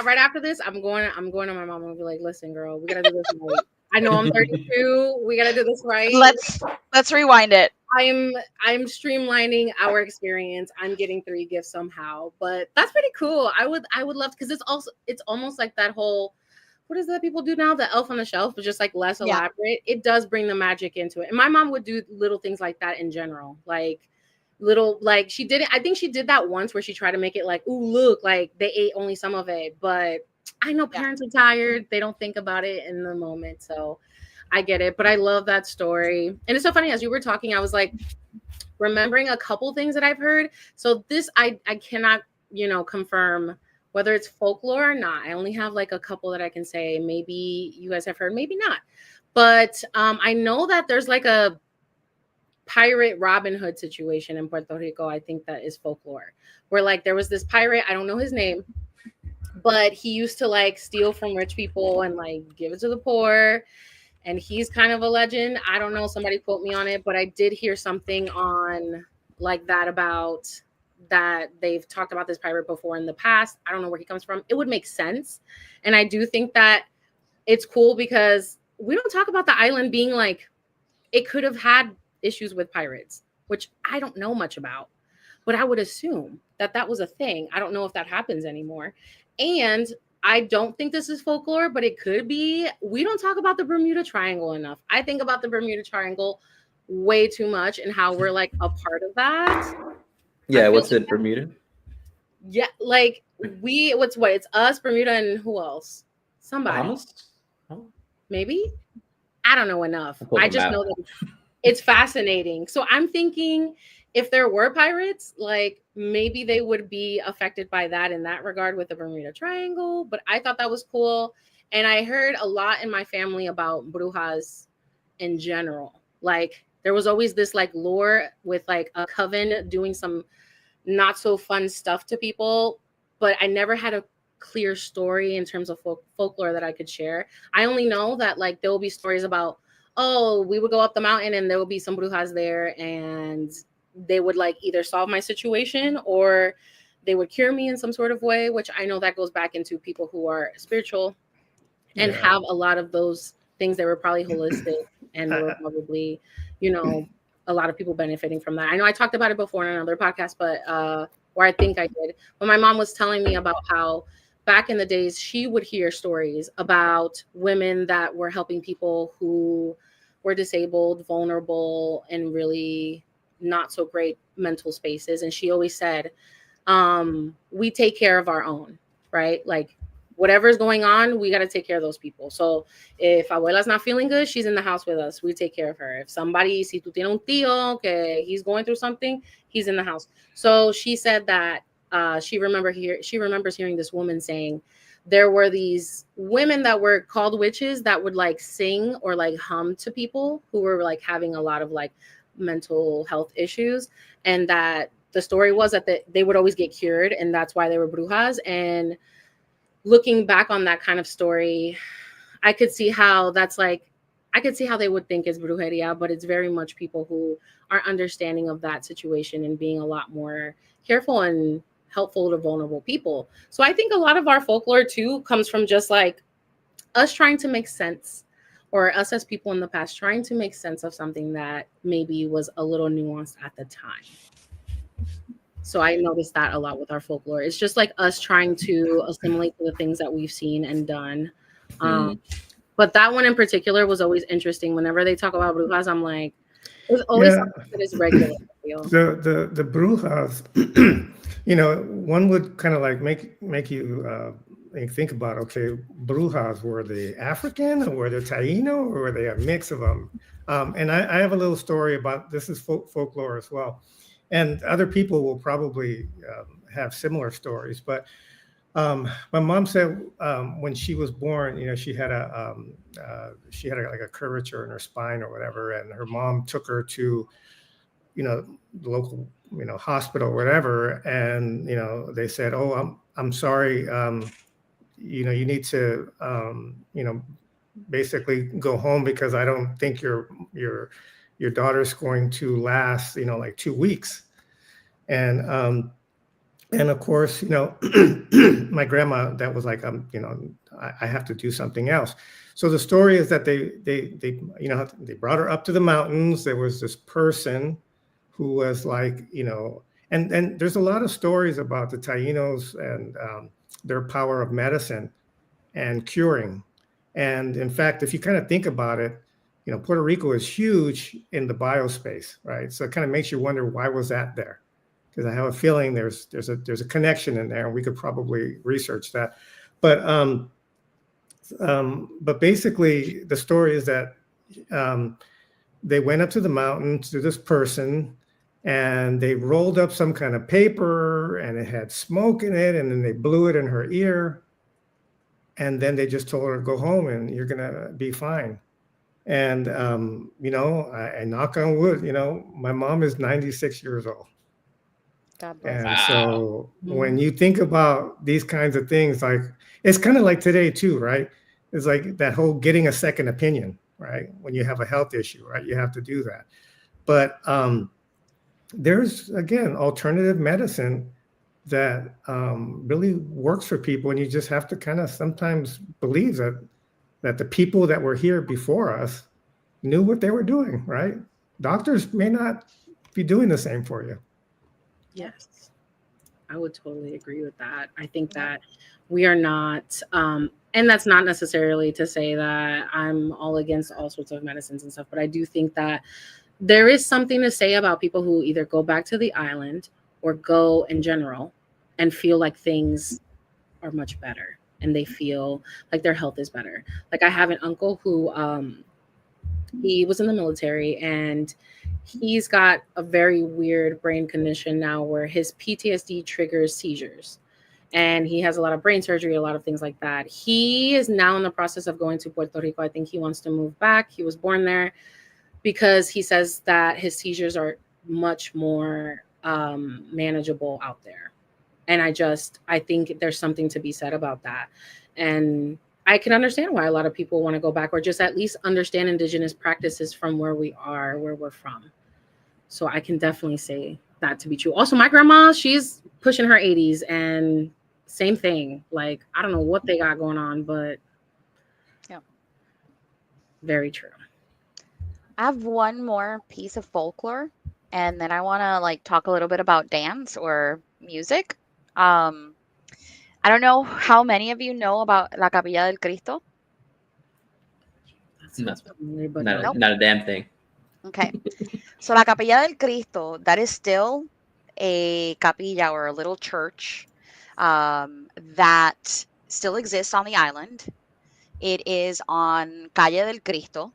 Right after this, I'm going to my mom and be like, listen, girl, we gotta do this right. I know I'm 32. We gotta do this right. Let's rewind it. I'm streamlining our experience. I'm getting 3 gifts somehow, but that's pretty cool. I would love, because it's almost like that whole, what is that people do now? The elf on the shelf, but just like less elaborate. It does bring the magic into it. And my mom would do little things like that in general. Like she did it. I think she did that once where she tried to make it like, ooh, look, like they ate only some of it. But I know parents are tired. They don't think about it in the moment. So I get it. But I love that story. And it's so funny, as you were talking, I was like remembering a couple things that I've heard. So this, I cannot, confirm whether it's folklore or not. I only have like a couple that I can say. Maybe you guys have heard, maybe not. But I know that there's like a pirate Robin Hood situation in Puerto Rico. I think that is folklore, where like there was this pirate, I don't know his name, but he used to like steal from rich people and like give it to the poor. And he's kind of a legend. I don't know, somebody quote me on it, but I did hear something on like that about that they've talked about this pirate before in the past. I don't know where he comes from. It would make sense. And I do think that it's cool because we don't talk about the island being like, it could have had issues with pirates, which I don't know much about, but I would assume that was a thing. I don't know if that happens anymore. And I don't think this is folklore, but it could be. We don't talk about the Bermuda Triangle enough. I think about the Bermuda Triangle way too much and how we're like a part of that. Yeah, what's it, Bermuda? Yeah, like it's us, Bermuda, and who else? Somebody. Bahamas? Oh. Maybe? I don't know enough. I just know that it's fascinating. So I'm thinking if there were pirates, like maybe they would be affected by that in that regard with the Bermuda Triangle. But I thought that was cool. And I heard a lot in my family about brujas in general. Like there was always this like lore with like a coven doing some not so fun stuff to people. But I never had a clear story in terms of folklore that I could share. I only know that like there will be stories about, oh, we would go up the mountain and there will be some brujas there and they would like either solve my situation or they would cure me in some sort of way, which I know that goes back into people who are spiritual and have a lot of those things that were probably holistic and there were probably, a lot of people benefiting from that. I know I talked about it before in another podcast, but or I think I did. But my mom was telling me about how back in the days, she would hear stories about women that were helping people who were disabled, vulnerable, and really not so great mental spaces. And she always said, we take care of our own, right? Like whatever's going on, we got to take care of those people. So if abuela's not feeling good, she's in the house with us. We take care of her. If somebody, si tú tienes un tío, que he's going through something, he's in the house. So she said that she remembers hearing this woman saying there were these women that were called witches that would like sing or like hum to people who were like having a lot of like mental health issues, and that the story was that they would always get cured, and that's why they were brujas. And looking back on that kind of story, I could see how they would think it's brujeria, but it's very much people who are understanding of that situation and being a lot more careful and helpful to vulnerable people. So I think a lot of our folklore too comes from just like us trying to make sense, or us as people in the past trying to make sense of something that maybe was a little nuanced at the time. So I noticed that a lot with our folklore. It's just like us trying to assimilate to the things that we've seen and done. But that one in particular was always interesting. Whenever they talk about brujas, I'm like, there's always something that is regular. The brujas, one would kind of like make you think about, okay, brujas, were they African or were they Taino or were they a mix of them? And I have a little story about this is folklore as well. And other people will probably have similar stories. But my mom said when she was born, she had like a curvature in her spine or whatever, and her mom took her to the local, hospital or whatever, and they said, "Oh, I'm sorry, you need to, basically go home because I don't think your daughter's going to last, like 2 weeks." And of course, my grandma, that was like, I have to do something else. So the story is that they brought her up to the mountains. There was this person who was like, and there's a lot of stories about the Tainos and their power of medicine and curing. And in fact, if you kind of think about it, Puerto Rico is huge in the biospace, right? So it kind of makes you wonder, why was that there? Because I have a feeling there's a connection in there, and we could probably research that. But basically, the story is that they went up to the mountain to this person, and they rolled up some kind of paper, and it had smoke in it, and then they blew it in her ear, and then they just told her to go home, and you're gonna be fine. And I knock on wood. My mom is 96 years old. God bless. And Wow. so when you think about these kinds of things, like, it's kind of like today too, right? It's like that whole getting a second opinion, right? When you have a health issue, right? You have to do that. But there's, again, alternative medicine that really works for people. And you just have to kind of sometimes believe that the people that were here before us knew what they were doing, right? Doctors may not be doing the same for you. Yes, I would totally agree with that. I think that we are not, and that's not necessarily to say that I'm all against all sorts of medicines and stuff, but I do think that there is something to say about people who either go back to the island or go in general and feel like things are much better and they feel like their health is better. Like, I have an uncle who he was in the military, and he's got a very weird brain condition now where his PTSD triggers seizures. And he has a lot of brain surgery, a lot of things like that. He is now in the process of going to Puerto Rico. I think he wants to move back. He was born there, because he says that his seizures are much more manageable out there. And I think there's something to be said about that. And I can understand why a lot of people want to go back, or just at least understand indigenous practices from where we're from. So I can definitely say that to be true. Also, my grandma, she's pushing her 80s, and same thing. Like, I don't know what they got going on, but Yeah. Very true. I have one more piece of folklore, and then I want to talk a little bit about dance or music. I don't know how many of you know about La Capilla del Cristo. That's familiar, but Not, no. not a damn thing. Okay. So La Capilla del Cristo, that is still a capilla or a little church that still exists on the island. It is on Calle del Cristo.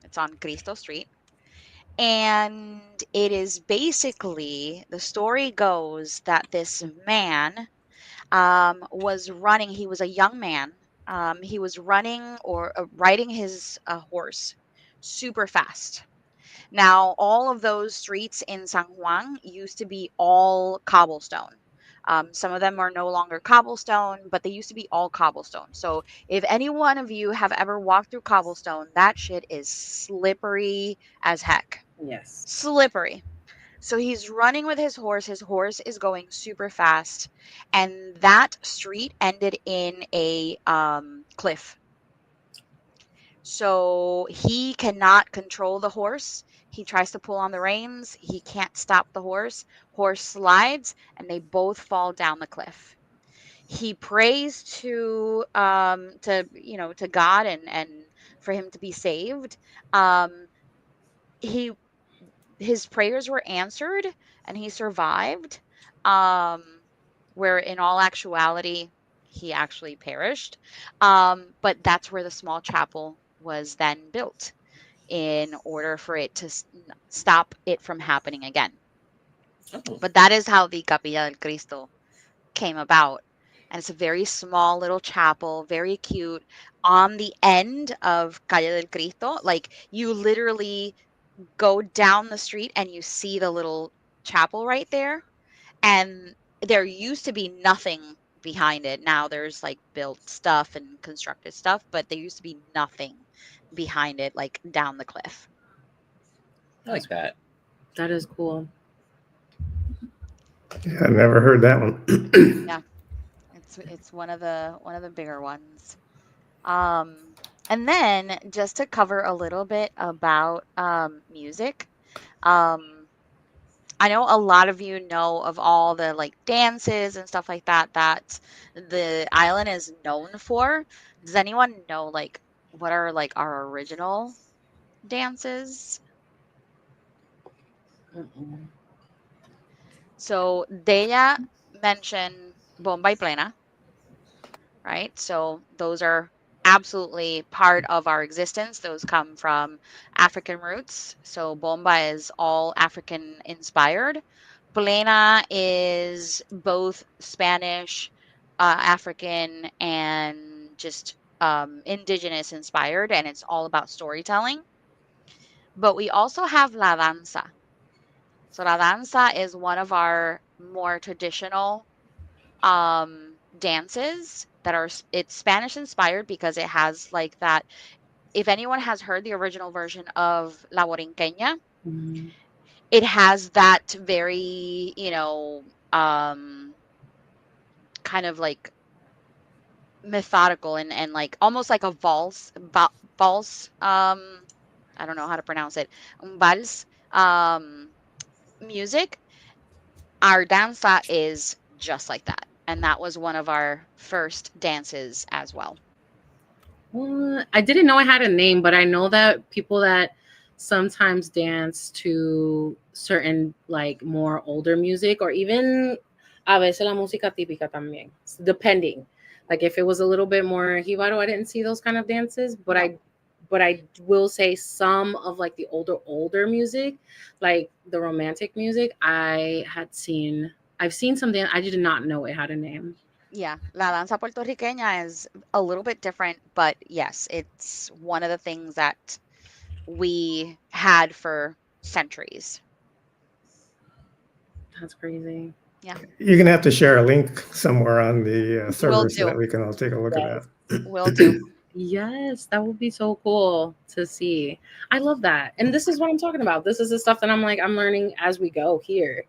It's on Cristo Street. And it is basically, the story goes that this man was running. He was a young man. He was running or riding his horse super fast. Now, all of those streets in San Juan used to be all cobblestone. Some of them are no longer cobblestone, but they used to be all cobblestone. So if any one of you have ever walked through cobblestone, that shit is slippery as heck. Yes. Slippery. So he's running with his horse. His horse is going super fast. And that street ended in a cliff. So he cannot control the horse. He tries to pull on the reins. He can't stop the horse. Horse slides, and they both fall down the cliff. He prays to God and for him to be saved. He his prayers were answered, and he survived. Where in all actuality, he actually perished. But that's where the small chapel was then built in order for it to stop it from happening again. Oh. But that is how the Capilla del Cristo came about. And it's a very small little chapel, very cute, on the end of Calle del Cristo. Like, you literally go down the street and you see the little chapel right there, and there used to be nothing behind it. Now there's like built stuff and constructed stuff, but there used to be nothing behind it, like down the cliff. I like that. That is cool. Yeah, I've never heard that one. Yeah, it's one of the bigger ones. And then just to cover a little bit about music, um, I know a lot of you know of all the like dances and stuff like that that the island is known for. Does anyone know like what are like our original dances? Mm-mm. So Deya mentioned Bomba y Plena, right? So those are absolutely part of our existence. Those come from African roots. So Bomba is all African inspired. Plena is both Spanish, African, and just indigenous inspired, and it's all about storytelling. But we also have La Danza. So La Danza is one of our more traditional dances that are it's Spanish inspired because it has like that. If anyone has heard the original version of La Borinqueña, Mhm. it has that very, um kind of like methodical and like almost like a valse, I don't know how to pronounce it, vals music. Our danza is just like that, and that was one of our first dances as well. What? I didn't know it had a name, but I know that people that sometimes dance to certain like more older music or even a veces la música típica también, depending. Like if it was a little bit more jibaro, I didn't see those kind of dances, but No. I will say some of like the older music, like the romantic music, I've seen something I did not know it had a name. Yeah, la danza puertorriqueña is a little bit different, but yes, it's one of the things that we had for centuries. That's crazy. Yeah, You're gonna have to share a link somewhere on the will server so that do. we can all take a look at Yes. Will do. that. Yes, that would be so cool to see. I love that. And this is what I'm talking about. This is the stuff that I'm like I'm learning as we go here.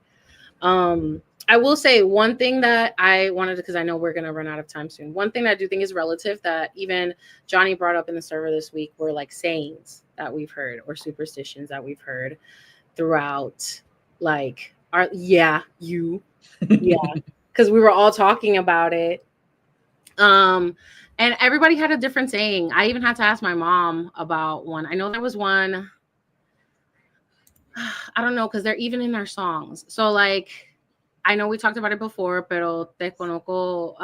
I will say one thing that I wanted because I know we're going to run out of time soon. One thing that I do think is relative that even Johnny brought up in the server this week were like sayings that we've heard or superstitions that we've heard throughout like our yeah, because we were all talking about it. And everybody had a different saying. I even had to ask my mom about one. I know there was one. I don't know because they're even in our songs. So like, I know we talked about it before, pero te conozco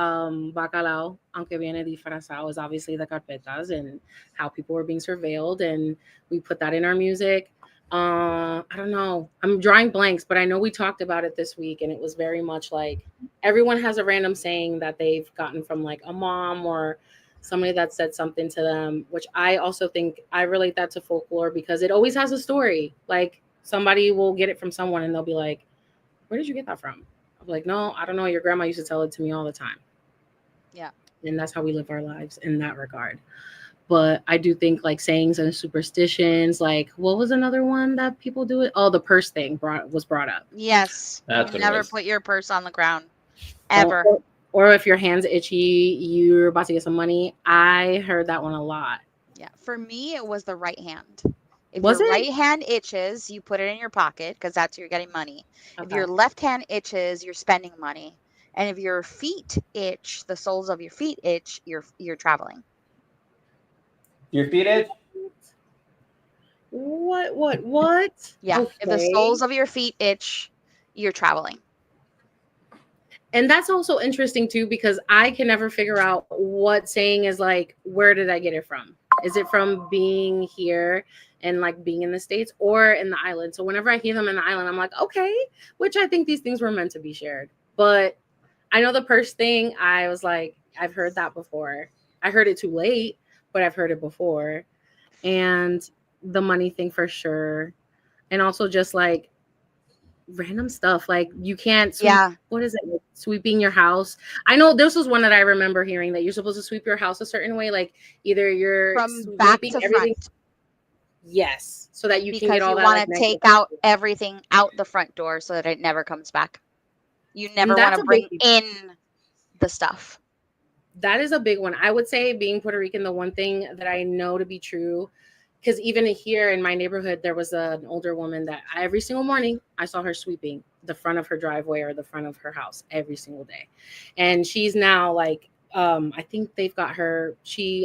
bacalao, aunque viene disfrazado, is obviously the carpetas and how people were being surveilled, and we put that in our music. I don't know. I'm drawing blanks, but I know we talked about it this week, and it was very much like everyone has a random saying that they've gotten from like a mom or somebody that said something to them, which I also think I relate that to folklore because it always has a story. Like somebody will get it from someone and they'll be like, where did you get that from? I'm like, no, I don't know. Your grandma used to tell it to me all the time. Yeah. And that's how we live our lives in that regard. But I do think like sayings and superstitions, like what was another one that people do it? Oh, the purse thing was brought up. Yes, That's you what it never was. put your purse on the ground ever. Or if your hand's itchy, you're about to get some money. I heard that one a lot. Yeah, for me, it was the right hand. If Was your it? right hand itches, you put it in your pocket because that's you're getting money. If Okay. your left hand itches, you're spending money. And if your feet itch, the soles of your feet itch, you're traveling. Your feet itch? What? Yeah, if the Okay. soles of your feet itch, you're traveling. And that's also interesting too, because I can never figure out what saying is like, where did I get it from? Is it from being here and like being in the States or in the island? So whenever I hear them in the island, I'm like, okay, which I think these things were meant to be shared. But I know the purse thing, I was like, I've heard that before. I heard it too late, but I've heard it before. And the money thing for sure. And also just like random stuff. Like you can't sweep, what is it? Like sweeping your house. I know this was one that I remember hearing that you're supposed to sweep your house a certain way. Like either you're from back to everything. front. Yes. So that you because can get all you that. want like, to take out everything out the front door so that it never comes back. You never want to bring in the stuff. That is a big one. I would say being Puerto Rican, the one thing that I know to be true, because even here in my neighborhood, there was an older woman that every single morning I saw her sweeping the front of her driveway or the front of her house every single day. And she's now like, I think they've got her,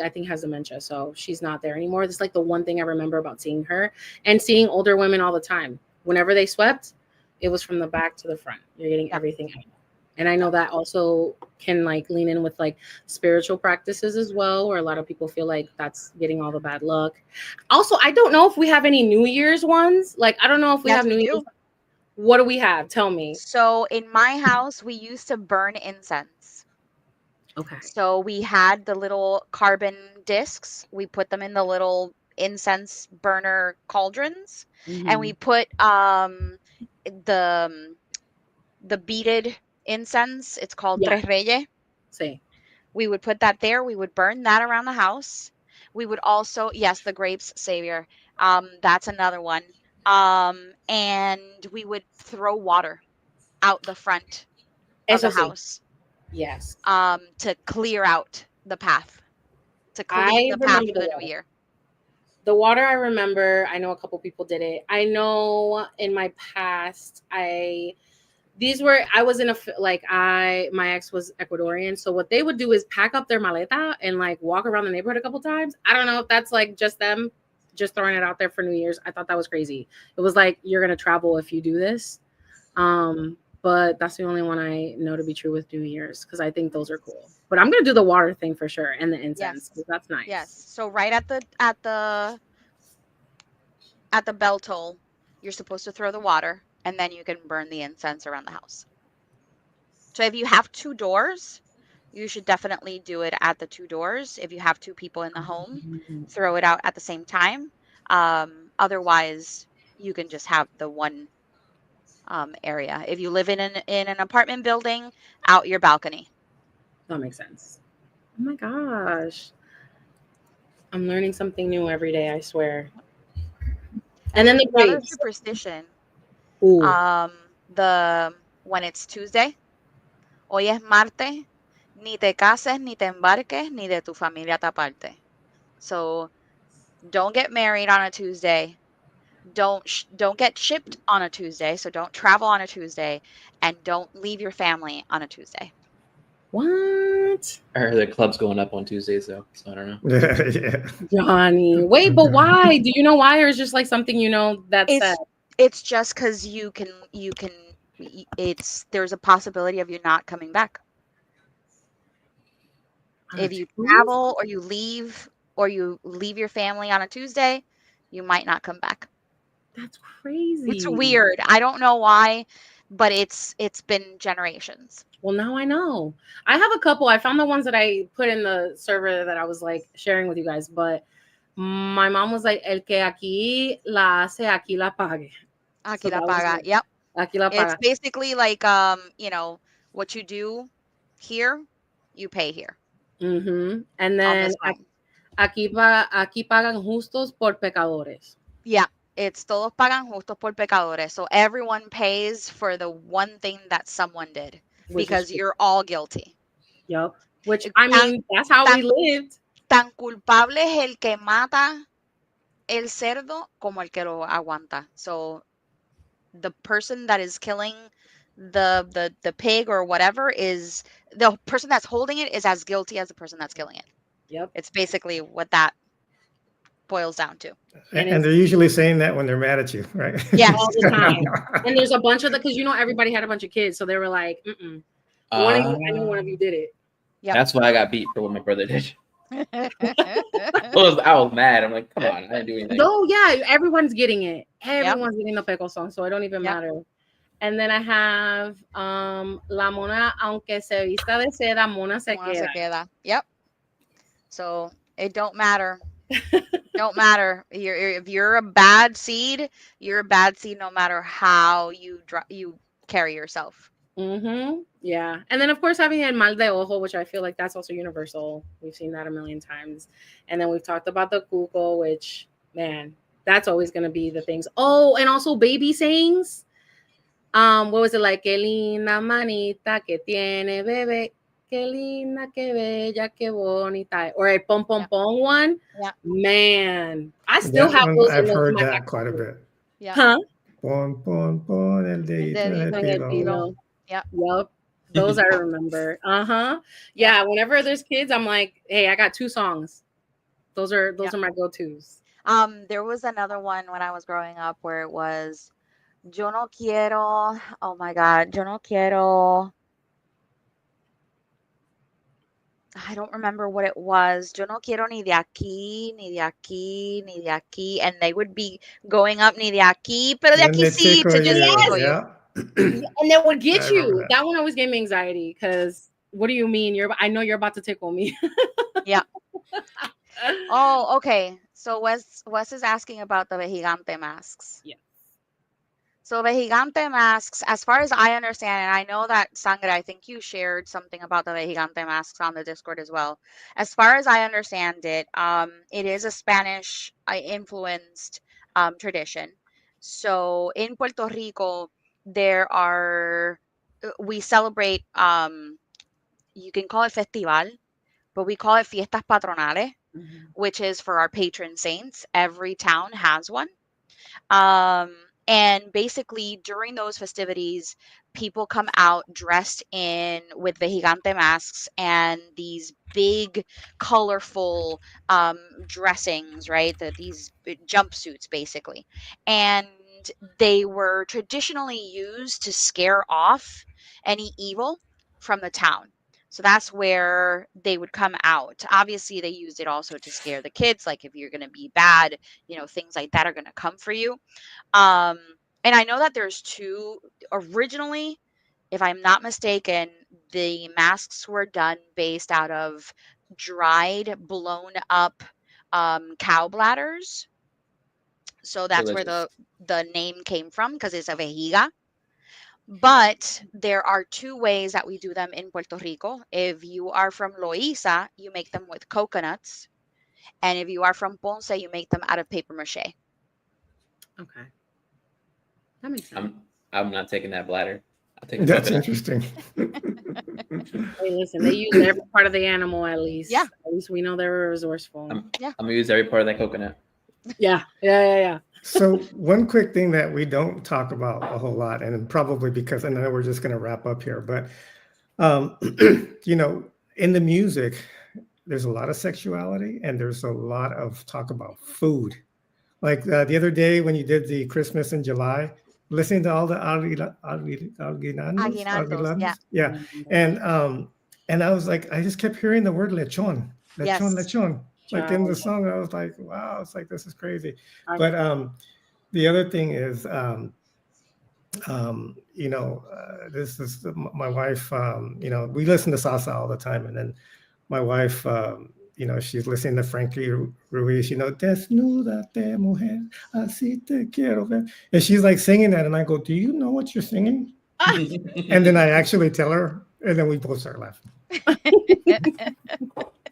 I think has dementia. So she's not there anymore. That's like the one thing I remember about seeing her and seeing older women all the time. Whenever they swept, it was from the back to the front. You're getting everything out. And I know that also can like lean in with like spiritual practices as well, where a lot of people feel like that's getting all the bad luck. Also, I don't know if we have any New Year's ones. Like, I don't know if we have New Year's. What do we have? Tell me. So in my house, we used to burn incense. Okay. So we had the little carbon discs. We put them in the little incense burner cauldrons, and we put the beaded incense. It's called Tres Reyes. Sí. We would put that there. We would burn that around the house. We would also, the grapes savior. That's another one. And we would throw water out the front of the house. Yes. To clear out the path. To clean the path for the new year. The water I remember, I know a couple people did it. I know in my past, my ex was Ecuadorian. So what they would do is pack up their maleta and like walk around the neighborhood a couple times. I don't know if that's like just them just throwing it out there for New Year's. I thought that was crazy. It was like, you're going to travel if you do this. But that's the only one I know to be true with New Year's, because I think those are cool. But I'm going to do the water thing for sure, and the incense, because that's nice. Yes. So right at the bell toll, you're supposed to throw the water, and then you can burn the incense around the house. So if you have 2 doors, you should definitely do it at the 2 doors. If you have 2 people in the home, throw it out at the same time. Otherwise, you can just have the one area. If you live in an apartment building, out your balcony. That makes sense. Oh my gosh. I'm learning something new every day, I swear. And then the grapes. Superstition. Ooh. When it's Tuesday, hoy es martes, ni te cases, ni te embarques, ni de tu familia te aparte. So don't get married on a Tuesday. Don't get shipped on a Tuesday. So don't travel on a Tuesday, and don't leave your family on a Tuesday. What? I heard the club's going up on Tuesdays though, so I don't know. Yeah. Johnny, wait, but why? Do you know why, or is it just like something that's said? It's just because there's a possibility of you not coming back. If you travel or you leave your family on a Tuesday, you might not come back. That's crazy. It's weird. I don't know why, but it's been generations. Well, now I know. I have a couple. I found the ones that I put in the server that I was like sharing with you guys, but my mom was like, el que aquí la hace, aquí la pague. Aquí la paga. Yep. Aquí la paga. It's basically like, what you do here, you pay here. Mm-hmm. And then aquí pagan justos por pecadores. Yeah. It's todos pagan justos por pecadores. So everyone pays for the one thing that someone did, because you're all guilty. Yep. Which, I mean, that's how we lived. Tan culpable es el que mata el cerdo como el que lo aguanta. So the person that is killing the pig or whatever, is the person that's holding it is as guilty as the person that's killing it. Yep. It's basically what that boils down to. And they're usually saying that when they're mad at you, right? Yeah, all the time. And there's a bunch of because everybody had a bunch of kids, so they were like, I know one of you did it. Yeah, that's why I got beat for what my brother did. I was mad. I'm like, come on, I didn't do anything. Oh yeah, everyone's getting it. Everyone's getting the peco song, so it don't even matter. And then I have la mona, aunque se vista de seda, mona se queda. Yep. So it don't matter Don't matter. If you're a bad seed, you're a bad seed no matter how you carry yourself. Yeah. And then, of course, having el mal de ojo, which I feel like that's also universal. We've seen that a million times. And then we've talked about the cuco, which, man, that's always going to be the things. Oh, and also baby sayings. What was it like? Qué linda manita que tiene bebé. Qué linda, qué bella, qué bonita. Or a pom pom pom one. Yeah. Man, I still That have one, those. I've in heard my that back quite a pocket. bit. Yeah. Huh? Pon el dedito en el dedito en el pilo. pilo. Yeah. Yep. Those I remember. Yeah. Whenever there's kids, I'm like, hey, I got 2 songs. Those are my go-tos. There was another one when I was growing up where it was Yo no quiero. Oh my God. Yo no quiero. I don't remember what it was. Yo no quiero ni de aquí, ni de aquí, ni de aquí. And they would be going up ni de aquí, pero de Then aquí they sí, tickle to just you. tickle you. Yeah. And they would get I you. remember That one always gave me anxiety because what do you mean? I know you're about to tickle me. Yeah. Oh, okay. So Wes is asking about the Vejigante masks. Yeah. So Vejigante masks, as far as I understand, and I know that Sangre, I think you shared something about the Vejigante masks on the Discord as well. As far as I understand it, it is a Spanish influenced tradition. So in Puerto Rico, we celebrate, you can call it festival, but we call it fiestas patronales, which is for our patron saints. Every town has one. And basically during those festivities, people come out dressed in with Vejigante masks and these big, colorful dressings, right? These jumpsuits, basically. And they were traditionally used to scare off any evil from the town. So that's where they would come out. Obviously, they used it also to scare the kids. Like if you're going to be bad, things like that are going to come for you. And I know that there's 2 originally, if I'm not mistaken, the masks were done based out of dried, blown up cow bladders. So that's where Delicious. the name came from because it's a vejiga. But there are 2 ways that we do them in Puerto Rico. If you are from Loíza, you make them with coconuts. And if you are from Ponce, you make them out of paper mache. Okay. That makes sense. I'm not taking that bladder. I'll take That's coconut. interesting. Hey, listen, they use every part of the animal at least. Yeah. At least we know they're resourceful. I'm gonna use every part of that coconut. Yeah. So one quick thing that we don't talk about a whole lot, and probably because I know we're just going to wrap up here, but in the music, there's a lot of sexuality and there's a lot of talk about food. Like the other day when you did the Christmas in July, listening to all the Aguinaldos, yeah, and I was like, I just kept hearing the word lechon, Yes. lechon. Like in the song, I was like, wow, it's like, this is crazy. But the other thing is, this is my wife, we listen to salsa all the time. And then my wife, she's listening to Frankie Ruiz, desnúdate, mujer, así te quiero ver. And she's like singing that. And I go, do you know what you're singing? And then I actually tell her, and then we both start laughing.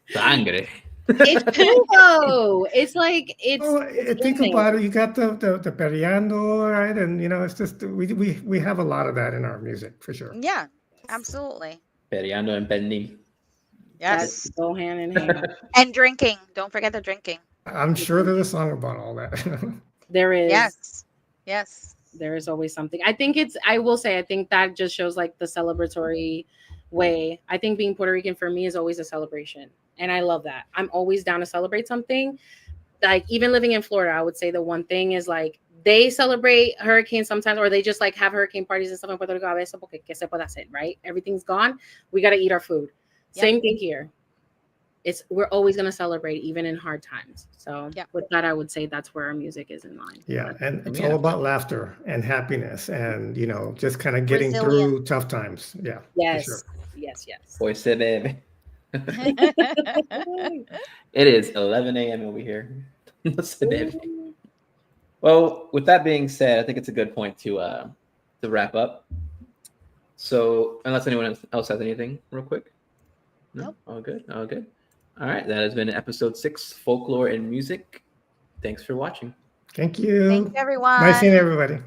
Sangre. It's true though. It's like think about it. You got the periando, right? And it's just we have a lot of that in our music for sure. Yeah, absolutely. Periando and pernil. Yes. That go hand in hand. And drinking. Don't forget the drinking. I'm sure there's a song about all that. There is. Yes. There is always something. I think that just shows like the celebratory way. I think being Puerto Rican for me is always a celebration. And I love that. I'm always down to celebrate something. Like even living in Florida, I would say the one thing is like they celebrate hurricanes sometimes, or they just like have hurricane parties and stuff in Puerto Rico a veces porque que se puede hacer, right? Everything's gone. We got to eat our food. Yep. Same thing here. We're always going to celebrate even in hard times. So with that, I would say that's where our music is in line. Yeah. And it's all about laughter and happiness and, just kind of getting through tough times. Yeah. Yes. For sure. Yes. Boy, se bebe. It is 11 a.m. over here. Well, with that being said, I think it's a good point to wrap up. So, unless anyone else has anything, real quick. No, Nope. All good. All good. All right, that has been episode 6, Folklore and Music. Thanks for watching. Thank you. Thanks, everyone. Nice seeing everybody.